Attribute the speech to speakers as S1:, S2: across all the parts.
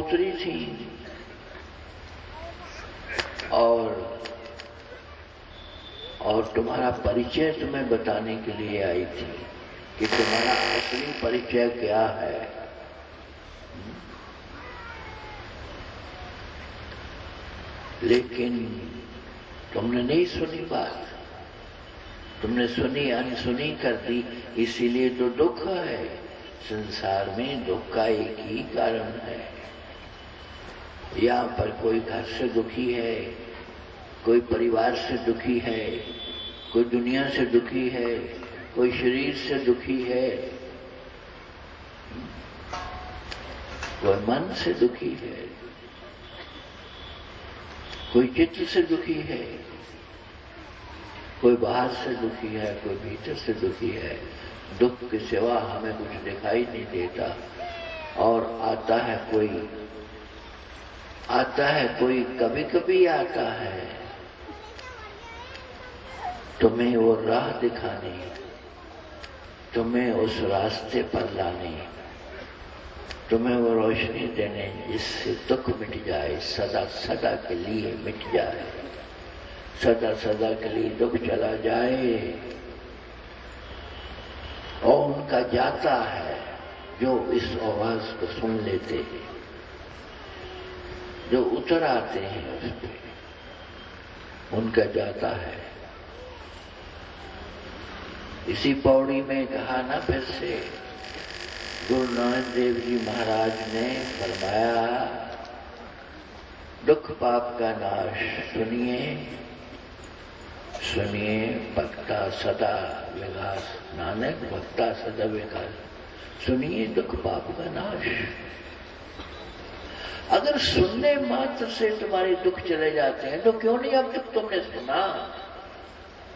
S1: उतरी थी और तुम्हारा परिचय तुम्हें बताने के लिए आई थी कि तुम्हारा असली परिचय क्या है। लेकिन तुमने नहीं सुनी बात, तुमने सुनी अनसुनी कर दी, इसीलिए तो दुख है। संसार में दुख का एक ही कारण है। यहाँ पर कोई घर से दुखी है, कोई परिवार से दुखी है, कोई दुनिया से दुखी है, कोई शरीर से दुखी है, कोई मन से दुखी है, कोई चित्त से दुखी है, कोई बाहर से दुखी है, कोई भीतर से दुखी है। दुख के सिवा हमें कुछ दिखाई नहीं देता। और आता है कोई कभी कभी आता है तुम्हें वो राह दिखाने, तुम्हें उस रास्ते पर लाने, तुम्हें वो रोशनी देने जिससे दुख मिट जाए, सदा सदा के लिए मिट जाए, सदा सदा के लिए दुख चला जाए। और उनका जाता है जो इस आवाज को सुन लेते हैं, जो उतर आते हैं उस पे, उनका जाता है। इसी पौड़ी में कहा ना फिर से, गुरु नानक देव जी महाराज ने फरमाया, दुख पाप का नाश सुनिए, सुनिए भक्ता सदा विकास, नानक भक्ता सदा विकास। सुनिए दुख पाप का नाश। अगर सुनने मात्र से तुम्हारे दुख चले जाते हैं तो क्यों नहीं अब तक तुमने सुना?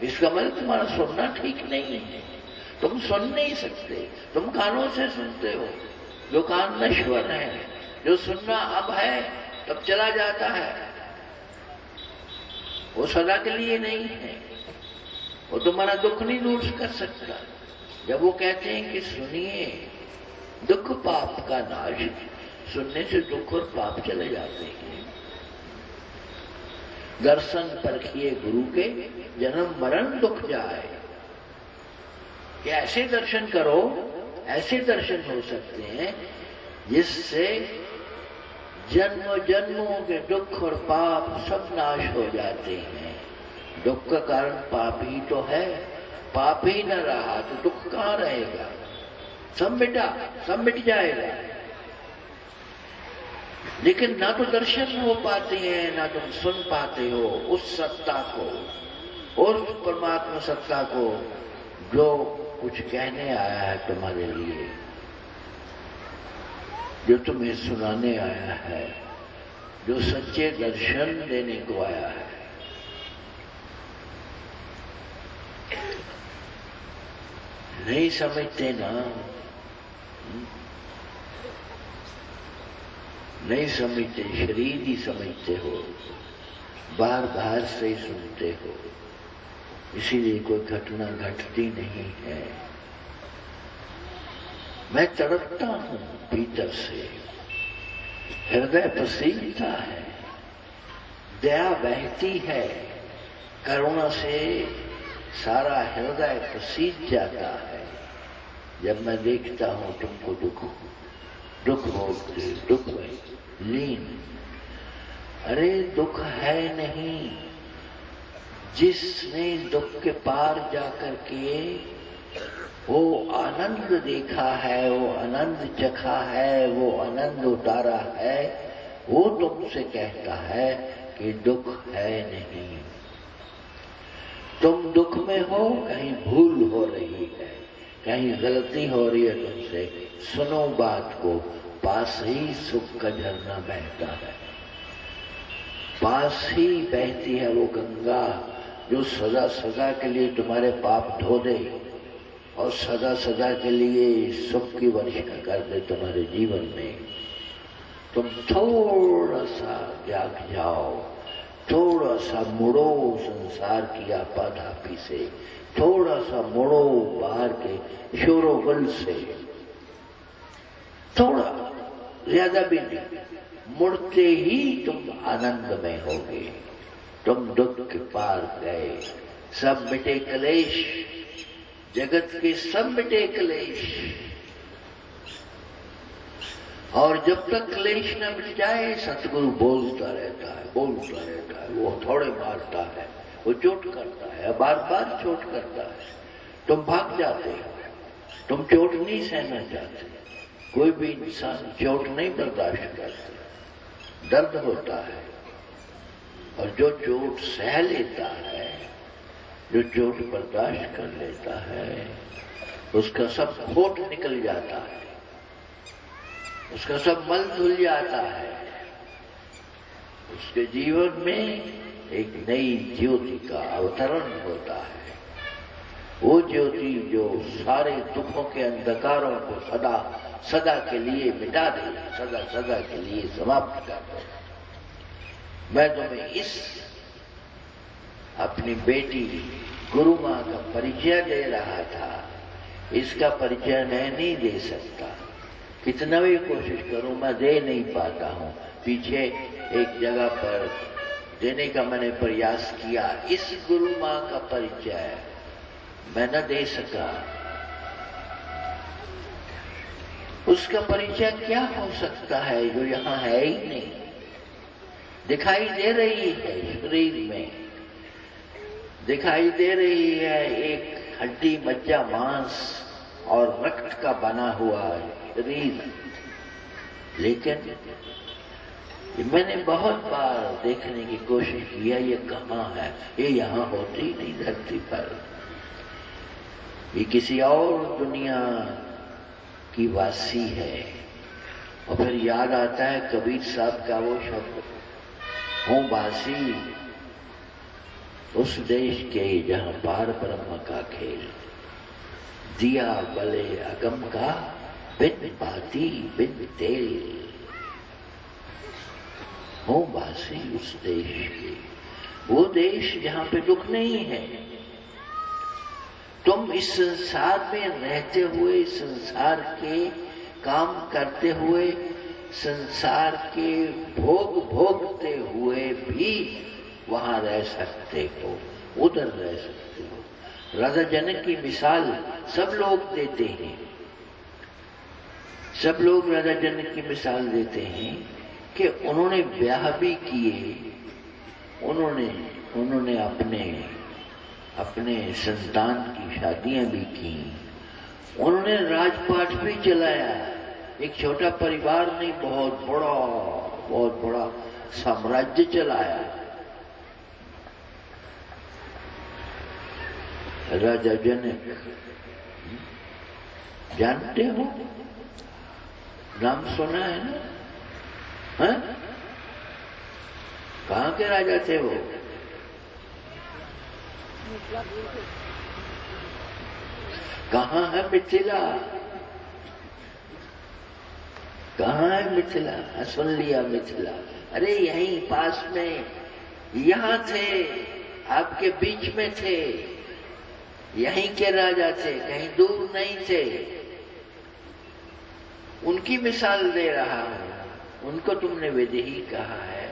S1: इसका मतलब तुम्हारा सुनना ठीक नहीं है, तुम सुन नहीं सकते, तुम कानों से सुनते हो, जो कान नश्वर है। जो सुनना अब है तब चला जाता है, वो सदा के लिए नहीं है, वो तुम्हारा दुख नहीं दूर कर सकता। जब वो कहते हैं कि सुनिए दुख पाप का नाश, सुनने से दुख और पाप चले जाते हैं। दर्शन परखिए गुरु के, जन्म मरण दुख जाए। कि ऐसे दर्शन करो, ऐसे दर्शन हो सकते हैं जिससे जन्म जन्मों के दुख और पाप सब नाश हो जाते हैं। दुख का कारण पाप ही तो है, पाप ही न रहा तो दुख कहाँ रहेगा? सब मिट जाएगा। लेकिन ना तो दर्शन हो पाते हैं, ना तुम सुन पाते हो उस सत्ता को, उस परमात्मा सत्ता को जो कुछ कहने आया है तुम्हारे लिए, जो तुम्हें सुनाने आया है, जो सच्चे दर्शन देने को आया है। नहीं समझते ना, नहीं समझते, शरीर ही समझते हो, बार बार से ही सुनते हो, इसीलिए कोई घटना घटती नहीं है। मैं तड़पता हूं भीतर से, हृदय पसीजता है, दया बहती है, करुणा से सारा हृदय पसीज जाता है जब मैं देखता हूं तुमको दुख भोगते, दुख में लीन। अरे दुख है नहीं, जिसने दुख के पार जाकर के वो आनंद देखा है, वो आनंद चखा है, वो आनंद उतारा है, वो तुमसे कहता है कि दुख है नहीं। तुम दुख में हो, कहीं भूल हो रही है, कहीं गलती हो रही है तुमसे। सुनो बात को, पास ही सुख का झरना बहता है, पास ही बहती है वो गंगा जो सदा सदा के लिए तुम्हारे पाप धो दे और सदा सदा के लिए सुख की वर्षा कर दे तुम्हारे जीवन में। तुम थोड़ा सा जाग जाओ, थोड़ा सा मुड़ो संसार की आपाधापी से, थोड़ा सा मुड़ो बाहर के शोरोगुल से, थोड़ा ज्यादा भी नहीं, मुड़ते ही तुम आनंद में होगे, तुम दुख के पार गए, सब मिटे क्लेश, जगत के सब मिटे क्लेश। और जब तक क्लेश न मिट जाए सतगुरु बोलता रहता है, बोलता रहता है। वो थोड़े मारता है, वो चोट करता है, बार बार चोट करता है, तुम भाग जाते हो, तुम चोट नहीं सहना चाहते। कोई भी इंसान चोट नहीं बर्दाश्त करता, दर्द होता है। और जो चोट सह लेता है, जो चोट बर्दाश्त कर लेता है, उसका सब खोट निकल जाता है, उसका सब मल धुल जाता है। उसके जीवन में एक नई ज्योति का अवतरण होता है। वो ज्योति जो सारे दुखों के अंधकारों को सदा सदा के लिए मिटा दे, सदा सदा के लिए समाप्त कर दे। मैं तुम्हें इस अपनी बेटी गुरु माँ का परिचय दे रहा था, इसका परिचय मैं नहीं दे सकता। कितना भी कोशिश करूं मैं दे नहीं पाता हूं। पीछे एक जगह पर देने का मैंने प्रयास किया, इस गुरु माँ का परिचय मैं न दे सका। उसका परिचय क्या हो सकता है जो यहां है ही नहीं, दिखाई दे रही है शरीर में, दिखाई दे रही है एक हड्डी मज्जा मांस और रक्त का बना हुआ शरीर। लेकिन मैंने बहुत बार देखने की कोशिश किया, ये कहाँ है, ये यहाँ होती नहीं धरती पर, ये किसी और दुनिया की वासी है। और फिर याद आता है कबीर साहब का वो शब्द, हूं वासी उस देश के जहां पार ब्रह्म का खेल, दिया बले अगम का बिन बाती बिन तेल। हूं वासी उस देश के, वो देश जहां पे दुख नहीं है। तुम इस संसार में रहते हुए, संसार के काम करते हुए, संसार के भोग भोगते हुए भी वहां रह सकते हो, उधर रह सकते हो। राजा जनक की मिसाल सब लोग देते हैं, सब लोग राजा जनक की मिसाल देते हैं कि उन्होंने ब्याह भी किए, उन्होंने अपने संतान की शादियां भी की, उन्होंने राजपाट भी चलाया। एक छोटा परिवार नहीं, बहुत बड़ा साम्राज्य चलाया। राजा जनक जानते हो, नाम सुना है ना? हाँ? कहाँ के राजा थे वो? कहाँ है मिथिला? कहाँ है मिथिला? सुन लिया मिथिला, अरे यहीं पास में, यहाँ थे, आपके बीच में थे, यहीं के राजा थे, कहीं दूर नहीं थे। उनकी मिसाल दे रहा हूं। उनको तुमने विदेही कहा है,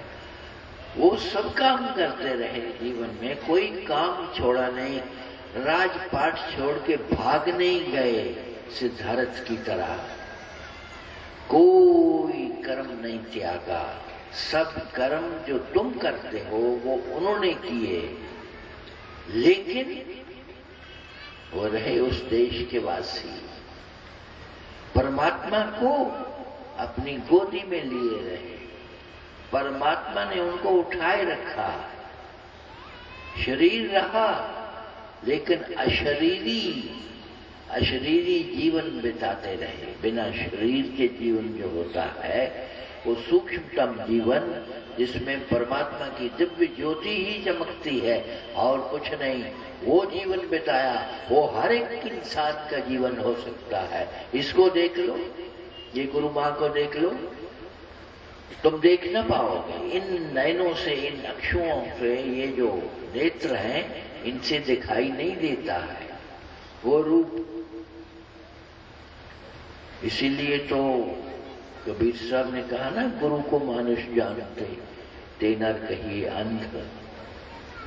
S1: वो सब काम करते रहे जीवन में, कोई काम छोड़ा नहीं, राजपाट छोड़ के भाग नहीं गए सिद्धार्थ की तरह, कोई कर्म नहीं त्यागा। सब कर्म जो तुम करते हो वो उन्होंने किए, लेकिन वो रहे उस देश के वासी, परमात्मा को अपनी गोदी में लिए रहे, परमात्मा ने उनको उठाए रखा। शरीर रहा लेकिन अशरीरी जीवन बिताते रहे। बिना शरीर के जीवन जो होता है वो सूक्ष्मतम जीवन, जिसमें परमात्मा की दिव्य ज्योति ही चमकती है और कुछ नहीं, वो जीवन बिताया। वो हर एक इंसान का जीवन हो सकता है। इसको देख लो, ये गुरु माँ को देख लो, तुम देख ना पाओगे। इन नयनों से, इन अक्षुओं से, ये जो नेत्र हैं, इनसे दिखाई नहीं देता है वो रूप। इसीलिए तो कबीर साहब ने कहा ना, गुरु को मानुष जानते ते नर कहिए अंध,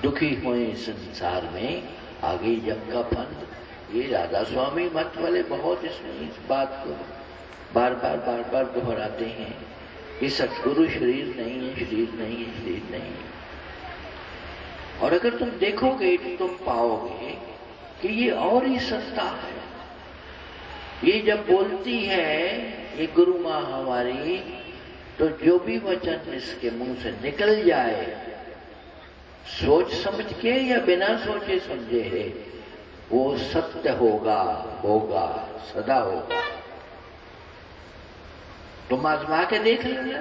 S1: दुखी हुए संसार में आगे जग का फंद। ये राधा स्वामी मत वाले बहुत इसमें इस बात को बार बार दोहराते हैं कि सतगुरु शरीर नहीं है, शरीर नहीं है, शरीर नहीं है। और अगर तुम देखोगे तो तुम पाओगे कि ये और ही सत्ता है। ये जब बोलती है ये गुरु माँ हमारी, तो जो भी वचन इसके मुंह से निकल जाए, सोच समझ के या बिना सोचे समझे है, वो सत्य होगा, होगा, सदा होगा। तुम आजमा के देख लेना,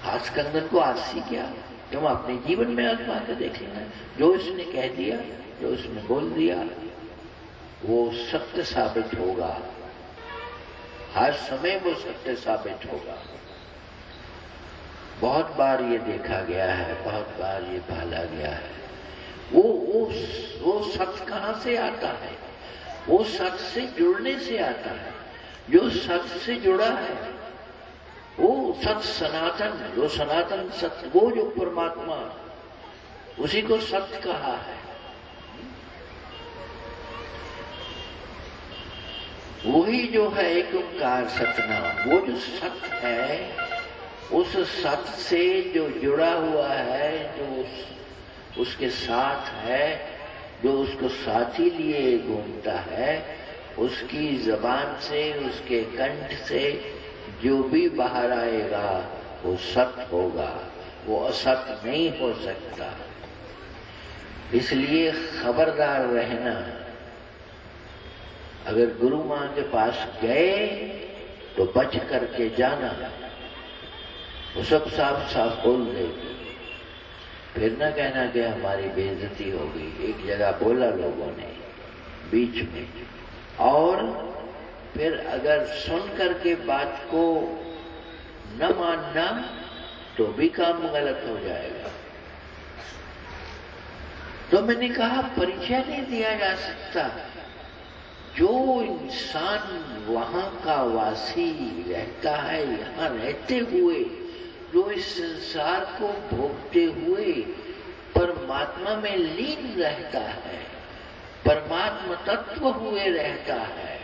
S1: हाथ कंगन को आसी क्या, तुम अपने जीवन में आजमा के देख लेना। जो इसने कह दिया, जो इसने बोल दिया, वो सत्य साबित होगा। हर समय वो सत्य साबित होगा। बहुत बार ये देखा गया है, बहुत बार ये पाला गया है। वो सत्य कहां से आता है? वो सत्य से जुड़ने से आता है। जो सत्य से जुड़ा है वो सत्य सनातन, जो सनातन सत्य, वो जो परमात्मा, उसी को सत्य कहा है। वही जो है एक ओंकार सतनाम, वो जो सत्य है, उस सत्य से जो जुड़ा हुआ है, जो उसके साथ है, जो उसको साथी लिए घूमता है, उसकी जबान से, उसके कंठ से जो भी बाहर आएगा वो सत्य होगा, वो असत्य नहीं हो सकता। इसलिए खबरदार रहना। अगर गुरु मां के पास गए तो बच करके जाना, वो सब साफ साफ बोल देगी। फिर न कहना कि हमारी बेइज्जती हो गई। एक जगह बोला लोगों ने बीच में, और फिर अगर सुन करके बात को न मानना तो भी काम गलत हो जाएगा। तो मैंने कहा परिचय नहीं दिया जा सकता। जो इंसान वहां का वासी रहता है, यहाँ रहते हुए जो इस संसार को भोगते हुए परमात्मा में लीन रहता है, परमात्मा तत्व हुए रहता है,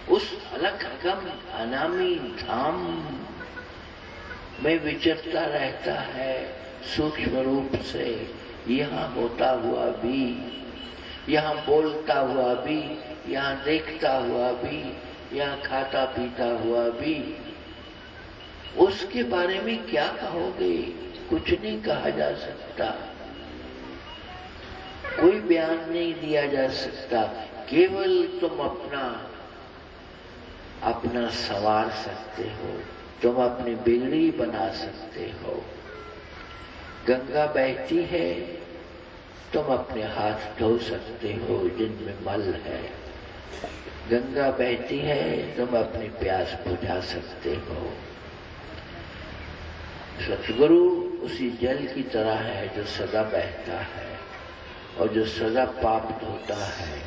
S1: उस अलग गम अनामी धाम में विचरता रहता है सूक्ष्म रूप से, यहाँ होता हुआ भी, यहाँ बोलता हुआ भी, यहाँ देखता हुआ भी, यहाँ खाता पीता हुआ भी। उसके बारे में क्या कहोगे? कुछ नहीं कहा जा सकता, कोई बयान नहीं दिया जा सकता। केवल तुम अपना संवार सकते हो, तुम अपनी बिगड़ी बना सकते हो। गंगा बहती है, तुम अपने हाथ धो सकते हो जिनमें मल है। गंगा बहती है, तुम अपनी प्यास बुझा सकते हो। सतगुरु उसी जल की तरह है जो सदा बहता है और जो सदा पाप धोता है।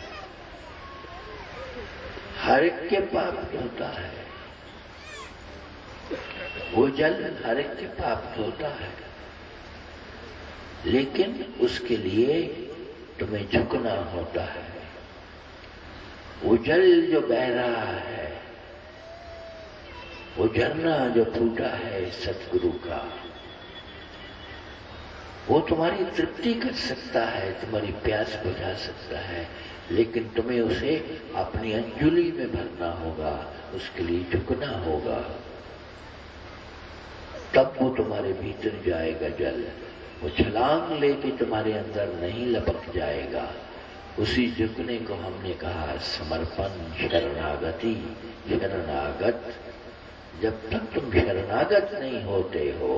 S1: हर एक के पाप धोता है, वो जल हर एक के पाप धोता है। लेकिन उसके लिए तुम्हें झुकना होता है। वो जल जो बह रहा है, वो झरना जो फूटा है सतगुरु का, वो तुम्हारी तृप्ति कर सकता है, तुम्हारी प्यास बुझा सकता है, लेकिन तुम्हें उसे अपनी अंजुली में भरना होगा, उसके लिए झुकना होगा, तब वो तुम्हारे भीतर जाएगा जल। वो छलांग लेके तुम्हारे अंदर नहीं लपक जाएगा। उसी झुकने को हमने कहा समर्पण, शरणागति, शरणागत। जब तक तुम शरणागत नहीं होते हो,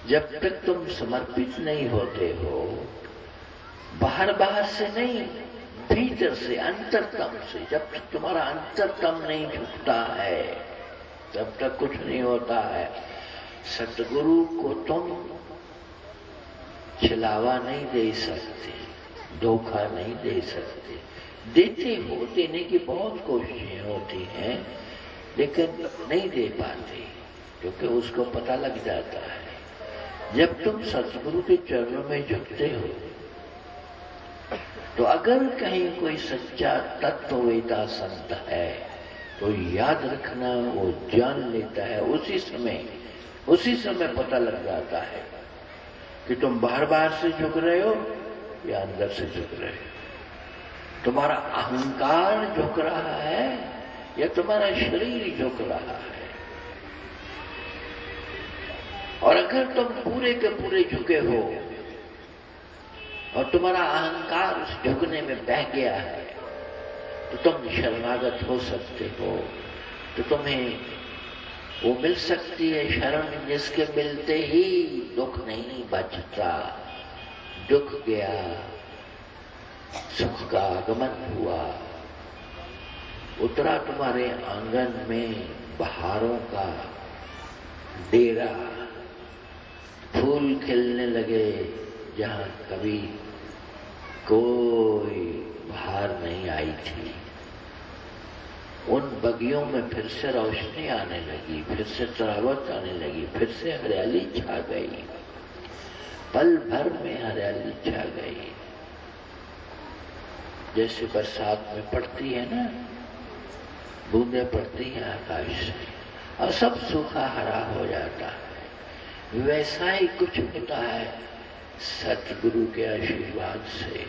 S1: जब तक तुम समर्पित नहीं होते हो, बाहर से नहीं, भीतर से, अंतरतम से, जब तक तुम्हारा अंतरतम नहीं झुकता है, तब तक कुछ नहीं होता है। सतगुरु को तुम छिलावा नहीं दे सकते, धोखा नहीं दे सकते। देते हो, देने की बहुत कोशिशें होती हैं, लेकिन नहीं दे पाते, क्योंकि उसको पता लग जाता है। जब तुम सतगुरु के चरणों में झुकते हो, तो अगर कहीं कोई सच्चा तत्ववेता संत है, तो याद रखना वो जान लेता है, उसी समय पता लग जाता है कि तुम बाहर से झुक रहे हो या अंदर से झुक रहे हो, तुम्हारा अहंकार झुक रहा है या तुम्हारा शरीर झुक रहा है। और अगर तुम पूरे के पूरे झुके हो और तुम्हारा अहंकार उस झुकने में बह गया है, तो तुम शरणागत हो सकते हो, तो तुम्हें वो मिल सकती है शरण, जिसके मिलते ही दुख नहीं बचता। दुख गया, सुख का आगमन हुआ, उतरा तुम्हारे आंगन में बहारों का डेरा, फूल खिलने लगे जहां कभी कोई बहार नहीं आई थी। उन बगियों में फिर से रोशनी आने लगी, फिर से तरावत आने लगी, फिर से हरियाली छा गई, पल भर में हरियाली छा गई। जैसे बरसात में पड़ती है ना, बूंदें पड़ती हैं आकाश से और सब सूखा हरा हो जाता है, वैसा ही कुछ होता है सतगुरु के आशीर्वाद से।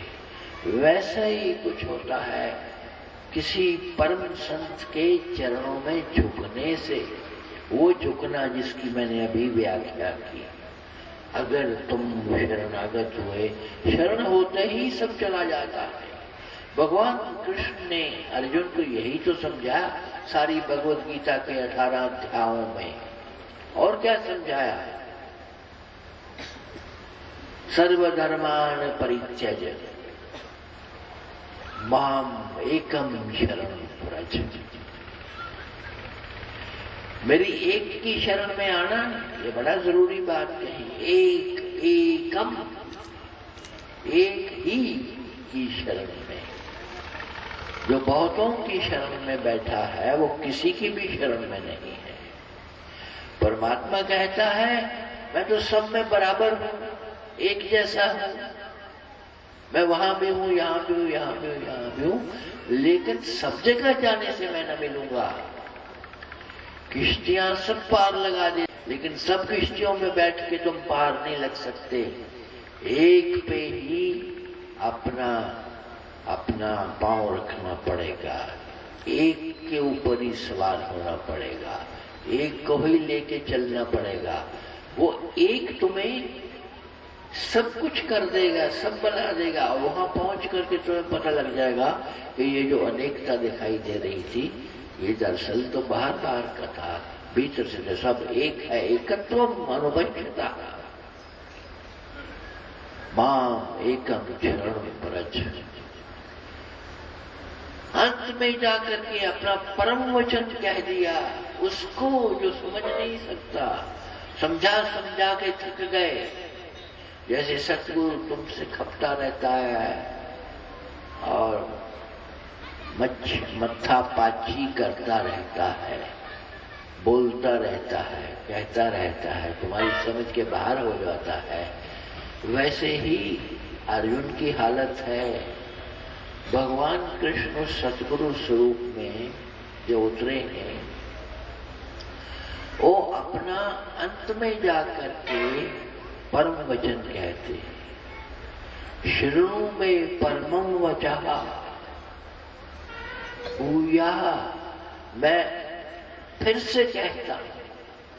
S1: वैसा ही कुछ होता है किसी परम संत के चरणों में झुकने से। वो झुकना जिसकी मैंने अभी व्याख्या की, अगर तुम शरणागत हुए, शरण होते ही सब चला जाता है। भगवान कृष्ण ने अर्जुन को यही तो समझाया सारी भगवत गीता के 18 अध्यायों में। और क्या समझाया? सर्वधर्मान् परित्यज्य माम एकम शरणं व्रज। मेरी एक की शरण में आना, ये बड़ा जरूरी बात कही। एकम, एक ही की शरण में। जो बहुतों की शरण में बैठा है वो किसी की भी शरण में नहीं है। परमात्मा कहता है मैं तो सब में बराबर हूं, एक जैसा हूं, मैं वहां भी हूं, यहां भी हूं, यहां भी हूं, यहां भी हूं, लेकिन सब जगह जाने से मैं न मिलूंगा। किश्तियां सब पार लगा दे, लेकिन सब किश्तियों में बैठ के तुम पार नहीं लग सकते। एक पे ही अपना अपना पांव रखना पड़ेगा, एक के ऊपर ही सवार होना पड़ेगा, एक को ही लेके चलना पड़ेगा। वो एक तुम्हें सब कुछ कर देगा, सब बना देगा। वहां पहुंच करके तुम्हें पता लग जाएगा कि ये जो अनेकता दिखाई दे रही थी, ये दरअसल तो बाहर का था, भीतर से तो सब एक है। एकत्व अनुबंधता मां एकम शरणं व्रज। अंत में जाकर के अपना परम वचन कह दिया उसको जो समझ नहीं सकता। समझा के थक गए। जैसे सतगुरु तुमसे खपता रहता है और मत्था पाची करता रहता है, बोलता रहता है, कहता रहता है, तुम्हारी समझ के बाहर हो जाता है, वैसे ही अर्जुन की हालत है। भगवान कृष्ण सतगुरु स्वरूप में जो उतरे हैं, वो अपना अंत में जाकर के परम वचन कहते हैं। शरणु में परमं वचः भूयः। मैं फिर से कहता हूं,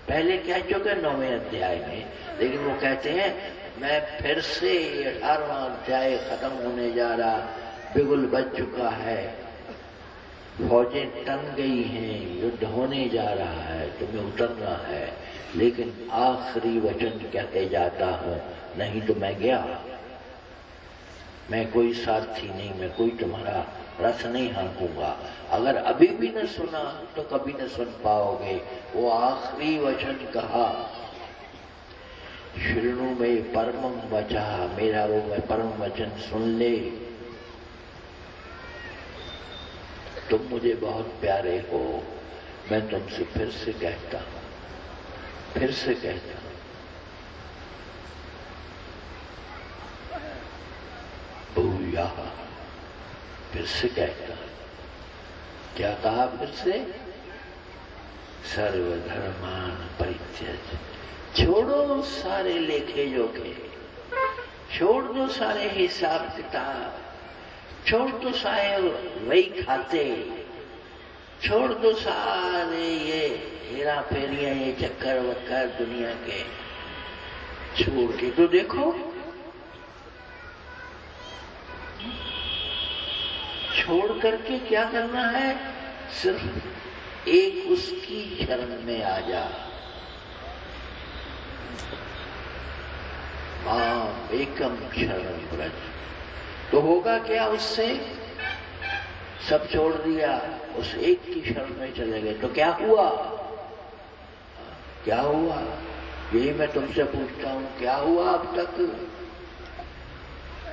S1: पहले कह चुके 9वें अध्याय में, लेकिन वो कहते हैं मैं फिर से 18वां अध्याय खत्म होने जा रहा, बिगुल बज चुका है, फौजें तन गई हैं, युद्ध होने जा रहा है, तुम्हें उतरना है, लेकिन आखिरी वचन कहते जाता हूं, नहीं तो मैं गया। मैं कोई साथी नहीं, मैं कोई तुम्हारा रथ नहीं हाँकूंगा। अगर अभी भी न सुना तो कभी न सुन पाओगे। वो आखिरी वचन कहा, शृणु में परमं वचः, मेरा वो मैं परम वचन सुन ले। तुम मुझे बहुत प्यारे हो, मैं तुमसे फिर से कहता हूं, फिर से कहता हूं, भूयाः, फिर से कहता हूं। क्या कहा फिर से? सर्वधर्मान परित्यज, छोड़ो सारे लेखे जोखे, छोड़ दो सारे हिसाब किताब, छोड़ दो सारे वही खाते, छोड़ दो सारे ये हेरा फेरियां, ये चक्कर वक्कर दुनिया के, छोड़ के तो देखो, छोड़ करके क्या करना है? सिर्फ एक उसकी शरण में आ जा। माम एकम शरणं व्रज। तो होगा क्या उससे? सब छोड़ दिया, उस एक की शरण में चले गए, तो क्या हुआ? क्या हुआ? यही मैं तुमसे पूछता हूं, क्या हुआ अब तक?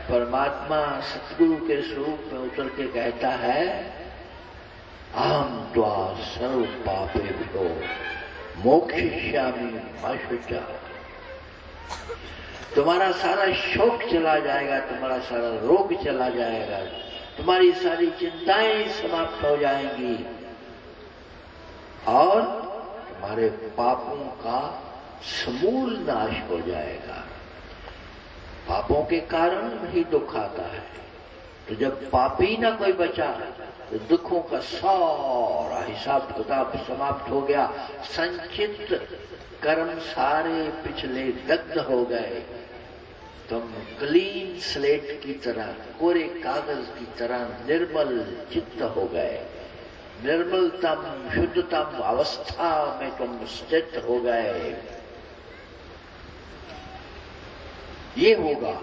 S1: परमात्मा सतगुरु के स्वरूप में उतर के कहता है, अहं त्वा सर्व पापेभ्यो मोक्षयिष्यामि मा शुचा। तुम्हारा सारा शोक चला जाएगा, तुम्हारा सारा रोग चला जाएगा, तुम्हारी सारी चिंताएं समाप्त हो जाएंगी और तुम्हारे पापों का समूल नाश हो जाएगा। पापों के कारण ही दुख आता है, तो जब पापी ना कोई बचा तो दुखों का सारा हिसाब किताब समाप्त हो गया। संचित कर्म सारे पिछले दग्ध हो गए, तुम क्लीन स्लेट की तरह, कोरे कागज की तरह निर्मल चित्त हो गए, निर्मलतम शुद्धतम अवस्था में तुम स्थित हो गए। ये होगा,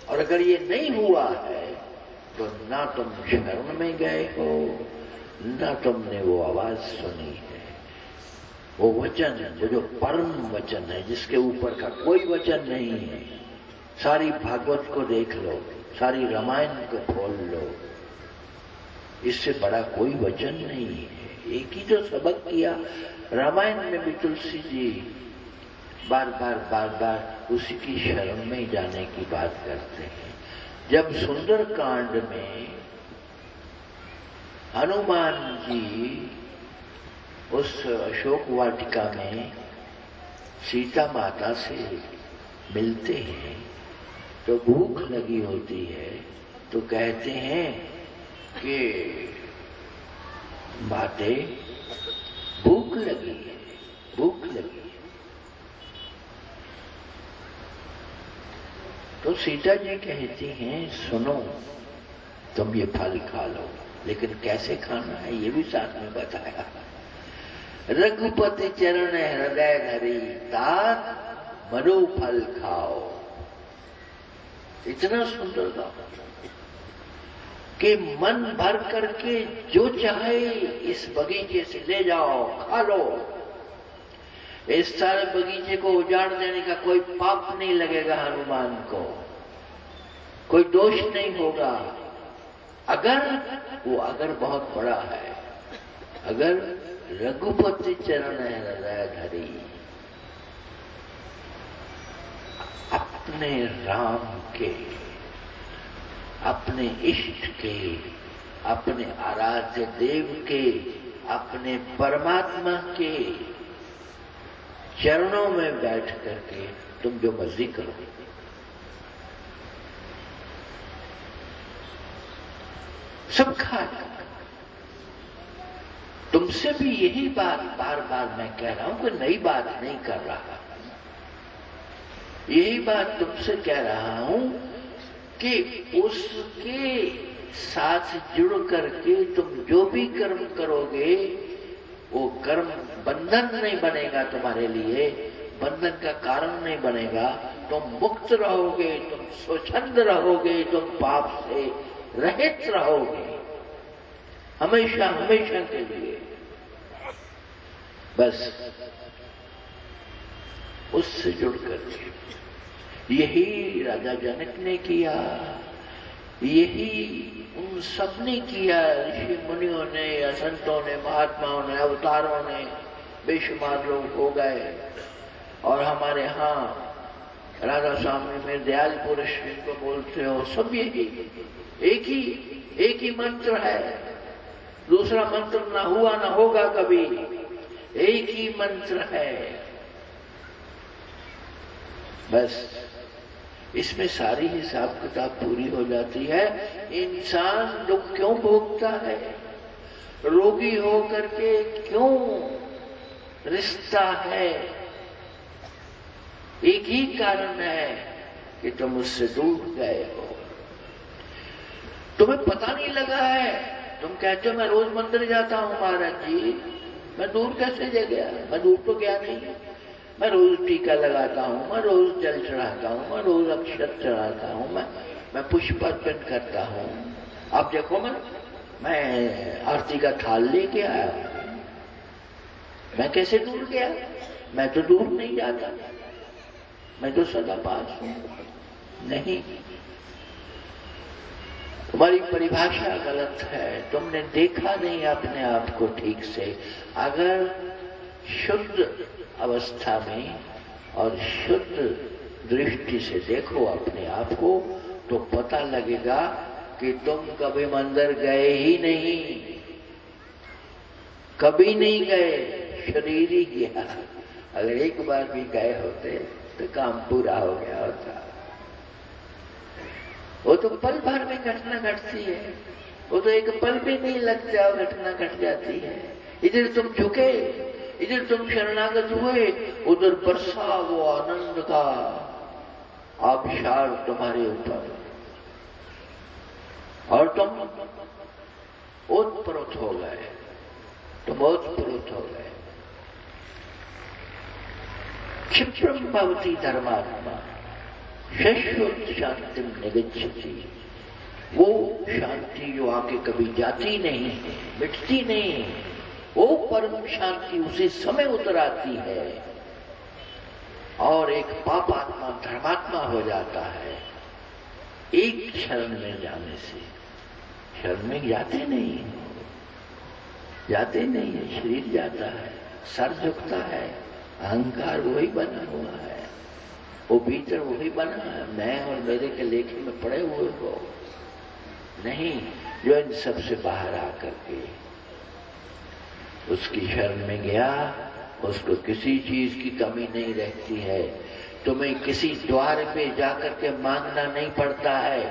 S1: और अगर ये नहीं हुआ है तो ना तुम शरण में गए हो, ना तुमने वो आवाज सुनी है, वो वचन, वो जो परम वचन है जिसके ऊपर का कोई वचन नहीं है। सारी भागवत को देख लो, सारी रामायण को खोल लो, इससे बड़ा कोई वचन नहीं है। एक ही तो सबक किया, रामायण में भी तुलसी जी बार बार उसी की शरण में जाने की बात करते हैं। जब सुंदर कांड में हनुमान जी उस अशोक वाटिका में सीता माता से मिलते हैं तो भूख लगी होती है, तो कहते हैं कि माते भूख लगी है, भूख लगी है। तो सीता जी कहती हैं, सुनो, तुम ये फल खा लो, लेकिन कैसे खाना है ये भी साथ में बताया। रघुपति चरण हृदय धरी तात मनो फल खाओ। इतना सुंदर था कि मन भर करके जो चाहे इस बगीचे से ले जाओ, खा लो। इस सारे बगीचे को उजाड़ देने का कोई पाप नहीं लगेगा हनुमान को, कोई दोष नहीं होगा। अगर बहुत बड़ा है, अगर रघुपति चरण हृदय धरी, अपने राम के, अपने इष्ट के, अपने आराध्य देव के, अपने परमात्मा के चरणों में बैठ करके तुम जो मर्जी करो, सब खा। तुमसे भी यही बात बार बार मैं कह रहा हूं, कोई नई बात नहीं कर रहा, यही बात तुमसे कह रहा हूं कि उसके साथ जुड़ करके तुम जो भी कर्म करोगे वो कर्म बंधन नहीं बनेगा, तुम्हारे लिए बंधन का कारण नहीं बनेगा। तुम मुक्त रहोगे, तुम स्वच्छंद रहोगे, तुम पाप से रहित रहोगे हमेशा हमेशा के लिए। बस उससे जुड़ करके यही राजा जनक ने किया। यही उन सबने किया, ऋषि मुनियों ने या संतों ने, महात्माओं ने, अवतारों ने, बेशुमार लोग हो गए। और हमारे यहाँ राधा स्वामी में दयाल पुरुष जिनको बोलते हो, सब यही एक ही मंत्र है, दूसरा मंत्र ना हुआ ना होगा कभी, एक ही मंत्र है बस। इसमें सारी हिसाब किताब पूरी हो जाती है। इंसान दुख क्यों भोगता है, रोगी हो करके क्यों रिश्ता है, एक ही कारण है कि तुम उससे दूर गए हो। तुम्हें पता नहीं लगा है, तुम कहते हो मैं रोज मंदिर जाता हूं महाराज जी, मैं दूर कैसे जा गया, मैं दूर तो गया नहीं, मैं रोज टीका लगाता हूं, मैं रोज जल चढ़ाता हूं, मैं रोज अक्षत चढ़ाता हूं, मैं पुष्प अर्पण करता हूं। अब देखो मैं आरती का थाल लेके आया, मैं कैसे दूर गया, मैं तो दूर नहीं जाता, मैं तो सदा पास हूं। नहीं, तुम्हारी परिभाषा गलत है, तुमने देखा नहीं अपने आप को ठीक से। अगर शुद्ध अवस्था में और शुद्ध दृष्टि से देखो अपने आप को, तो पता लगेगा कि तुम कभी मंदिर गए ही नहीं, कभी नहीं गए, शरीर ही गया। अगर एक बार भी गए होते तो काम पूरा हो गया होता। वो तो पल भर में घटना घटती है, वो तो एक पल भी नहीं लगता और घटना घट जाती है। इधर तुम झुके, इधर तुम शरणागत हुए, उधर बरसा वो आनंद का आबशार तुम्हारे ऊपर, और तुम ओतप्रोत हो गए, तुम ओतप्रोत हो गए। क्षिप्रम भवति धर्मात्मा शाश्वत शांति निगच्छति। वो शांति जो आके कभी जाती नहीं, मिटती नहीं, वो परम शांति उसी समय उतर आती है और एक पापात्मा धर्मात्मा हो जाता है एक शरण में जाने से। शरण में जाते नहीं है, शरीर जाता है, सर झुकता है, अहंकार वही बना हुआ है, वो भीतर वही बना है, मैं और मेरे के लेखे में पड़े हुए हो नहीं, जो इन सब से बाहर आकर के उसकी शरण में गया, उसको किसी चीज की कमी नहीं रहती है। तुम्हें किसी द्वार पे जाकर के मांगना नहीं पड़ता है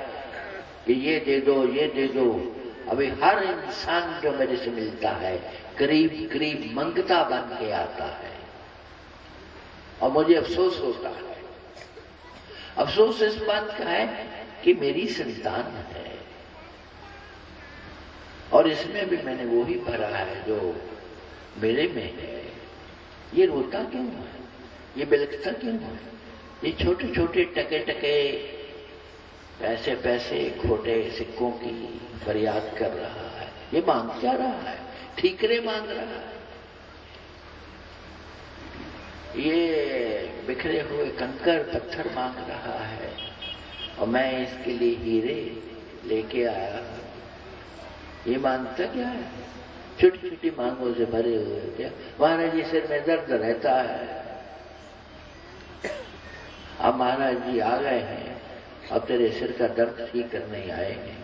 S1: कि ये दे दो, ये दे दो। अभी हर इंसान जो मेरे से मिलता है करीब करीब मंगता बन के आता है, और मुझे अफसोस होता है। अफसोस इस बात का है कि मेरी संतान है और इसमें भी मैंने वो ही भरा है जो मेरे में है। ये रोता क्यों है, ये बिलखता क्यों है, ये छोटे छोटे टके टके पैसे पैसे खोटे सिक्कों की फरियाद कर रहा है। ये मांग क्या रहा है, ठीकरे मांग रहा है, ये बिखरे हुए कंकर पत्थर मांग रहा है, और मैं इसके लिए हीरे लेके आया। ये मांगता क्या है, छोटी छोटी मांगों से भरे हुए। क्या महाराज जी सिर में दर्द रहता है, अब महाराज जी आ गए हैं, अब तेरे सिर का दर्द ठीक करने आए हैं,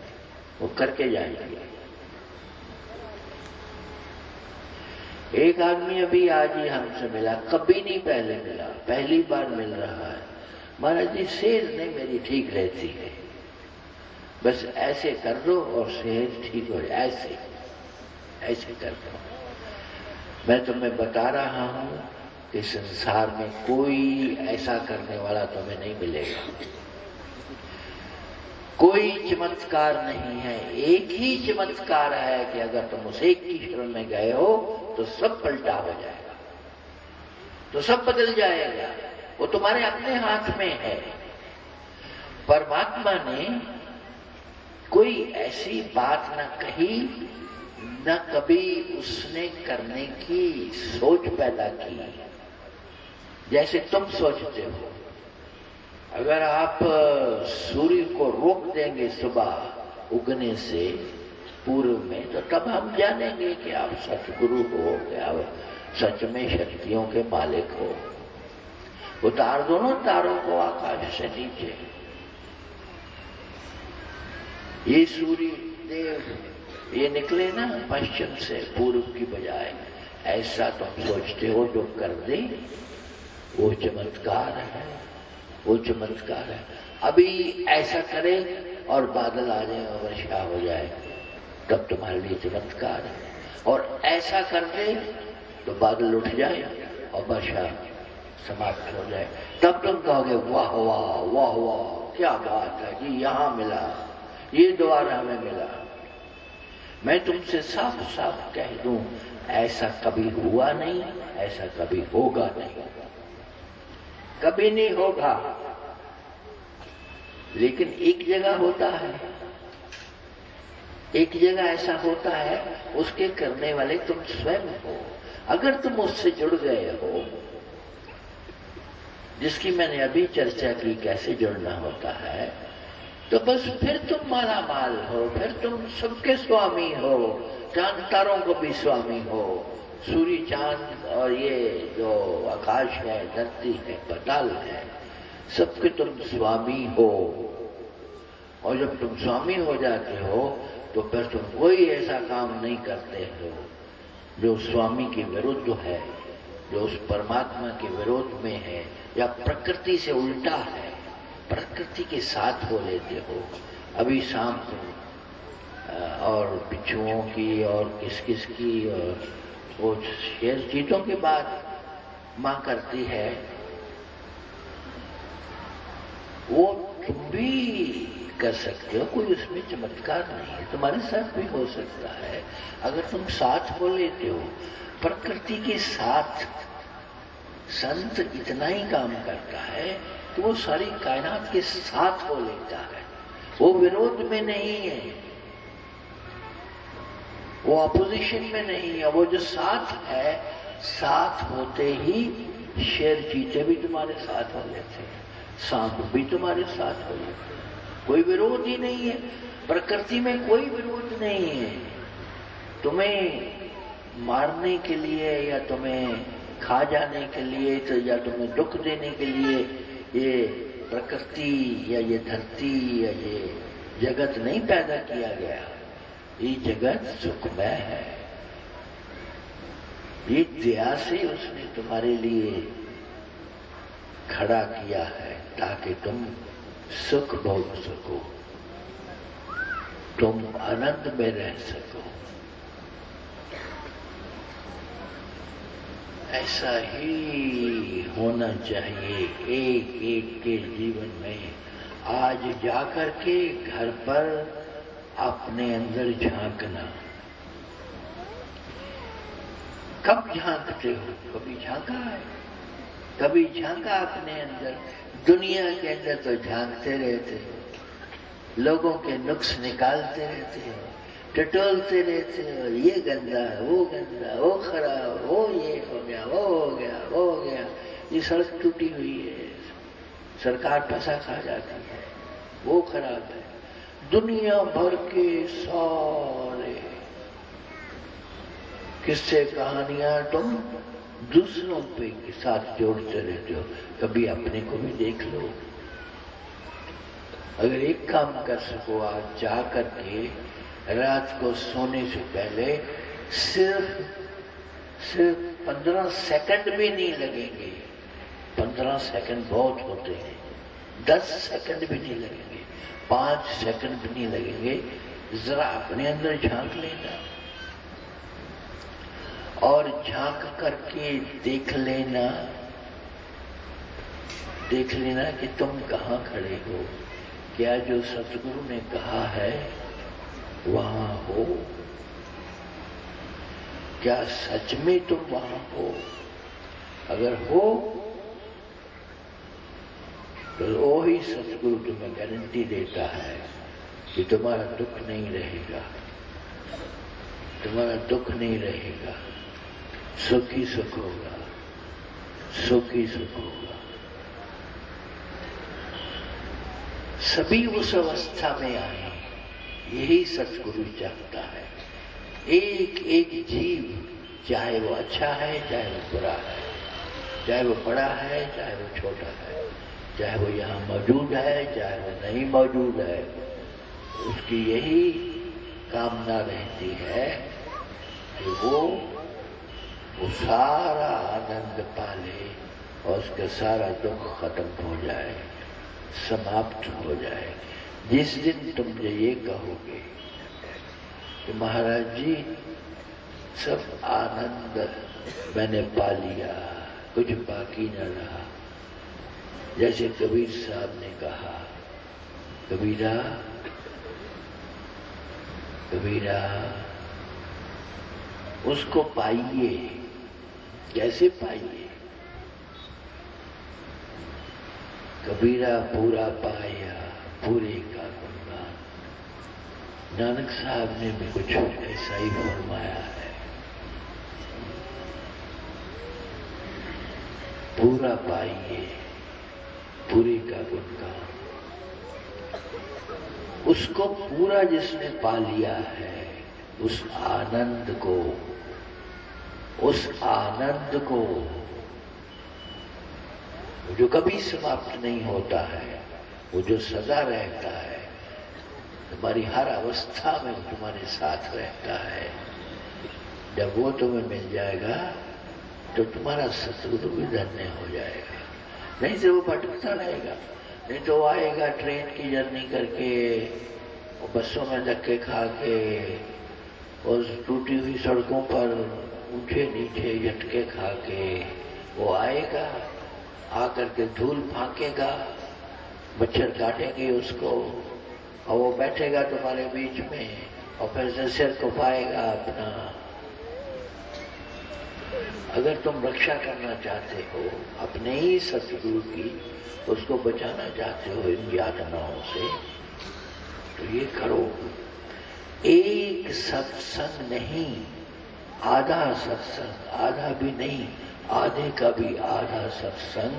S1: वो करके जाएंगे। एक आदमी अभी आज ही हमसे मिला, कभी नहीं पहले मिला, पहली बार मिल रहा है। महाराज जी सेहत नहीं मेरी ठीक रहती है, बस ऐसे कर दो और सेहत ठीक हो जाए, ऐसे ऐसे कर दो। मैं तुम्हें बता रहा हूं कि संसार में कोई ऐसा करने वाला तुम्हें नहीं मिलेगा, कोई चमत्कार नहीं है। एक ही चमत्कार है कि अगर तुम उस एक की शरण में गए हो तो सब पलटा हो जाएगा, तो सब बदल जाएगा। वो तुम्हारे अपने हाथ में है। परमात्मा ने कोई ऐसी बात न कही, न कभी उसने करने की सोच पैदा की जैसे तुम सोचते हो। अगर आप सूर्य को रोक देंगे सुबह उगने से पूर्व में, तो तब हम जानेंगे कि आप सतगुरु हो, कि आप सच में शक्तियों के मालिक हो। उतार दो ना तारों को आकाश से नीचे। ये सूर्य देव ये निकले ना पश्चिम से पूर्व की बजाय, ऐसा तुम सोचते हो जो कर दे, वो चमत्कार है, वो चमत्कार है। अभी ऐसा करे और बादल आ जाए और वर्षा हो जाए, तब तुम्हारे लिए चमत्कार है। और ऐसा कर दे तो बादल उठ जाए और वर्षा समाप्त हो जाए, तब तुम कहोगे वाह वाह वाह वाह, क्या बात है जी, यहां मिला, ये द्वार हमें मिला। मैं तुमसे साफ साफ कह दूं, ऐसा कभी हुआ नहीं, ऐसा कभी होगा नहीं, कभी नहीं होगा। लेकिन एक जगह होता है, एक जगह ऐसा होता है, उसके करने वाले तुम स्वयं हो। अगर तुम उससे जुड़ गए हो, जिसकी मैंने अभी चर्चा की कैसे जुड़ना होता है, तो बस फिर तुम माला माल हो, फिर तुम सबके स्वामी हो, चांद तारों को भी स्वामी हो, सूर्य चांद और ये जो आकाश है, धरती है, पाताल है, सबके तुम स्वामी हो। और जब तुम स्वामी हो जाते हो तो फिर तुम कोई ऐसा काम नहीं करते हो जो स्वामी के विरुद्ध है, जो उस परमात्मा के विरोध में है या प्रकृति से उल्टा है। प्रकृति के साथ हो लेते हो। अभी शाम को और बिच्छुओं की और किस किस की और वो शेर चीतों की बात मां करती है, वो तुम भी कर सकते हो, कोई उसमें चमत्कार नहीं है, तुम्हारे साथ भी हो सकता है। अगर तुम साथ हो लेते हो, प्रकृति के साथ संत इतना ही काम करता है कि वो सारी कायनात के साथ हो लेता है, वो विरोध में नहीं है, वो अपोजिशन में नहीं है, वो जो साथ है, साथ होते ही शेर चीते भी तुम्हारे साथ हो लेते हैं, सांप भी तुम्हारे साथ हो लेते हैं, कोई विरोध ही नहीं है। प्रकृति में कोई विरोध नहीं है। तुम्हें मारने के लिए या तुम्हें खा जाने के लिए तो या तुम्हें दुख देने के लिए ये प्रकृति या ये धरती या ये जगत नहीं पैदा किया गया। ये जगत सुखमय है, ये दया से उसने तुम्हारे लिए खड़ा किया है ताकि तुम सुख भोग सको, तुम आनंद में रह सको। ऐसा ही होना चाहिए एक एक के जीवन में। आज जाकर के घर पर अपने अंदर झांकना। कब झांकते हो? कभी झांका है? कभी झांका अपने अंदर? दुनिया के अंदर तो झांकते रहते हो, लोगों के नुक्स निकालते रहते हो, टटोलते रहते हो, ये गंदा है, वो गंदा, वो खराब, वो ये हो गया, वो हो गया, वो हो गया, ये सड़क टूटी हुई है, सरकार पैसा खा जाती है, वो खराब है। दुनिया भर के सारे किस्से कहानियां तुम दूसरों पे के साथ जोड़ते रहते हो, कभी अपने को भी देख लो। अगर एक काम कर सको आज जा करके रात को सोने से पहले सिर्फ 15 सेकंड भी नहीं लगेंगे। 15 सेकंड बहुत होते हैं, 10 सेकंड भी नहीं लगेंगे, 5 सेकंड भी नहीं लगेंगे। जरा अपने अंदर झांक लेना और झांक करके देख लेना कि तुम कहाँ खड़े हो। क्या जो सतगुरु ने कहा है वहां हो? क्या सच में तुम वहां हो? अगर हो तो वही सतगुरु तुम्हें गारंटी देता है कि तुम्हारा दुख नहीं रहेगा, तुम्हारा दुख नहीं रहेगा, सुख ही सुख होगा, सुख ही सुख होगा। सभी उस अवस्था में आए यही सतगुरु चाहता है। एक एक जीव, चाहे वो अच्छा है चाहे वो बुरा है, चाहे वो बड़ा है चाहे वो छोटा है, चाहे वो यहाँ मौजूद है चाहे वो नहीं मौजूद है, उसकी यही कामना रहती है कि वो सारा आनंद पाले और उसका सारा दुख खत्म हो जाए, समाप्त हो जाए। जिस दिन तुम मुझे ये कहोगे कि महाराज जी सब आनंद मैंने पा लिया, कुछ बाकी न रहा, जैसे कबीर साहब ने कहा, कबीरा कबीरा उसको पाइए। कैसे पाइए? कबीरा पूरा पाया पूरे का गुणगान। नानक साहब ने भी कुछ ऐसा ही फरमाया है, पूरा पाइए पूरे का गुणगान। उसको पूरा जिसने पा लिया है, उस आनंद को जो कभी समाप्त नहीं होता है, वो जो सदा रहता है, तुम्हारी हर अवस्था में तुम्हारे साथ रहता है, जब वो तुम्हें मिल जाएगा तो तुम्हारा सतगुरु भी धन्य हो जाएगा। नहीं तो वो भटकता रहेगा, नहीं तो वो आएगा ट्रेन की जर्नी करके, बसों में धक्के खा के, और टूटी हुई सड़कों पर ऊंचे नीचे झटके खा के वो आएगा, आकर के धूल फांकेगा, मच्छर काटेंगे उसको, और वो बैठेगा तुम्हारे बीच में और फिर से सिर को पाएगा अपना। अगर तुम रक्षा करना चाहते हो अपने ही सतगुरु की, उसको बचाना चाहते हो इन यातनाओं से, तो ये करो। एक सत्संग नहीं, आधा सत्संग, आधा भी नहीं, आधे का भी आधा सत्संग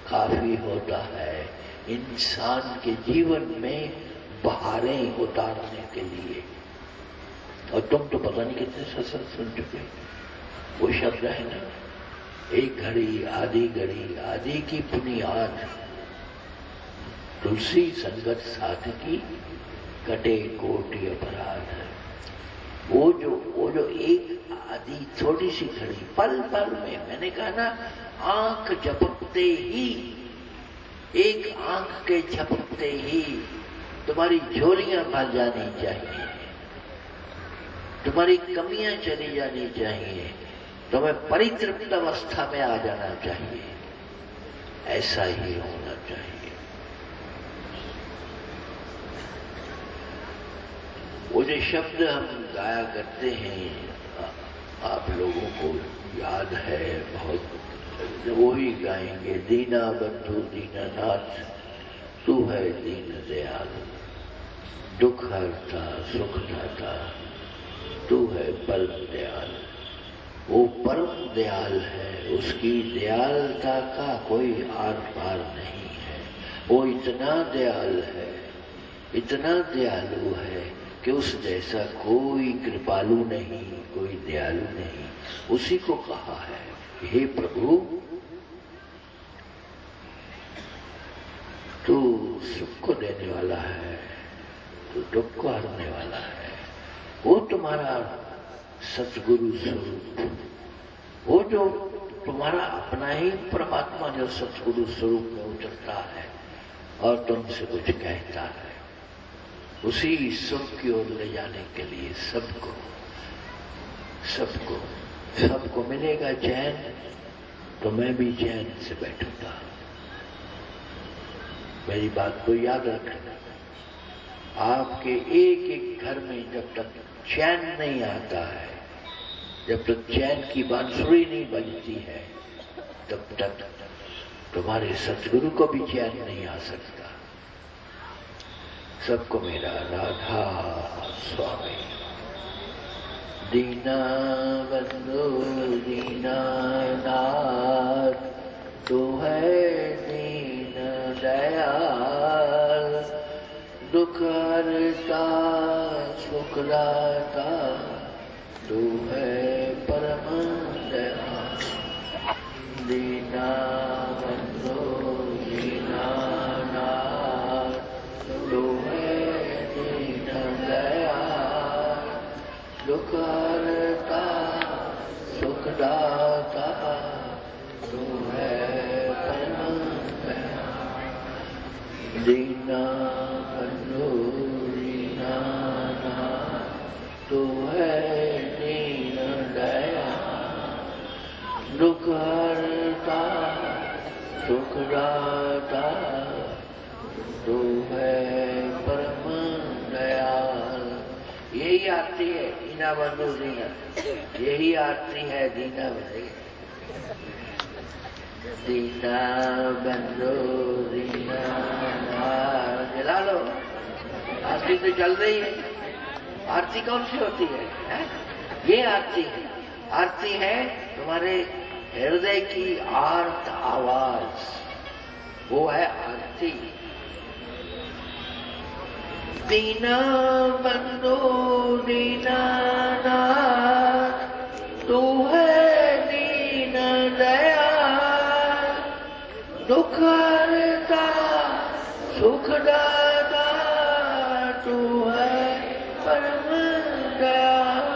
S1: काफी होता है इंसान के जीवन में बहारें उतारने के लिए। और तुम तो पता नहीं कितने सत्संग सुन चुके। वो शब्द है ना, एक घड़ी आधी की बुनियाद, तुलसी संगत साधकी कटे कोटि अपराध। वो जो एक आधी छोटी सी घड़ी, पल पल में, मैंने कहा ना, आंख झपकते ही, एक आंख के झपकते ही तुम्हारी झोलियां भर जानी चाहिए, तुम्हारी कमियां चली जानी चाहिए, तुम्हें परितृप्त अवस्था में आ जाना चाहिए। ऐसा ही होना चाहिए। वो जो शब्द हम गाया करते हैं, आप लोगों को याद है बहुत, वो ही गाएंगे। दीना बंधु दीनानाथ, तू है दीन दयाल, दुख हरता सुख दाता, तू है परम दयाल। वो परम दयाल है, उसकी दयालता का कोई आर पार नहीं है। वो इतना दयाल है, इतना दयालु है कि उस जैसा कोई कृपालु नहीं, कोई दयालु नहीं। उसी को कहा है, हे प्रभु तू सुख को देने वाला है, तू दुख को हरने वाला है। वो तुम्हारा सतगुरु स्वरूप, वो जो तुम्हारा अपना ही परमात्मा जो सतगुरु स्वरूप में उतरता है और तुमसे कुछ कहता है, उसी सुख की ओर ले जाने के लिए सबको मिलेगा चैन, तो मैं भी चैन से बैठूंगा। मेरी बात को याद रखना, आपके एक एक घर में जब तक चैन नहीं आता है, जब तक चैन की बांसुरी नहीं बजती है, तब तक तुम्हारे सतगुरु को भी चैन नहीं आ सकता। सबको मेरा राधा स्वामी। दीना बंधु दीनानाथ, तू है दीन दयाल, दुख दुख हरता सुख दाता तू है परम दयाल। दीना बंधो दीनानाथ तू है दीन दयाल। दुख हरता सुख दाता तू है परम दयाल। दीना बंधो दीनानाथ तू है दीन दयाल। दुख हरता सुख दाता तू है परम दयाल। यही आरती है दीना बंधु दीना, यही आरती है दीना बंधु। दीना बंधु दीना जला लो, आरती तो चल रही है। आरती कौन सी होती है? ये आरती है। आरती है तुम्हारे हृदय की आर्त आवाज, वो है आरती। दीना बंधो दीनानाथ तू है दीन दयाल। दुख हरता सुख दाता तू है परम दयाल।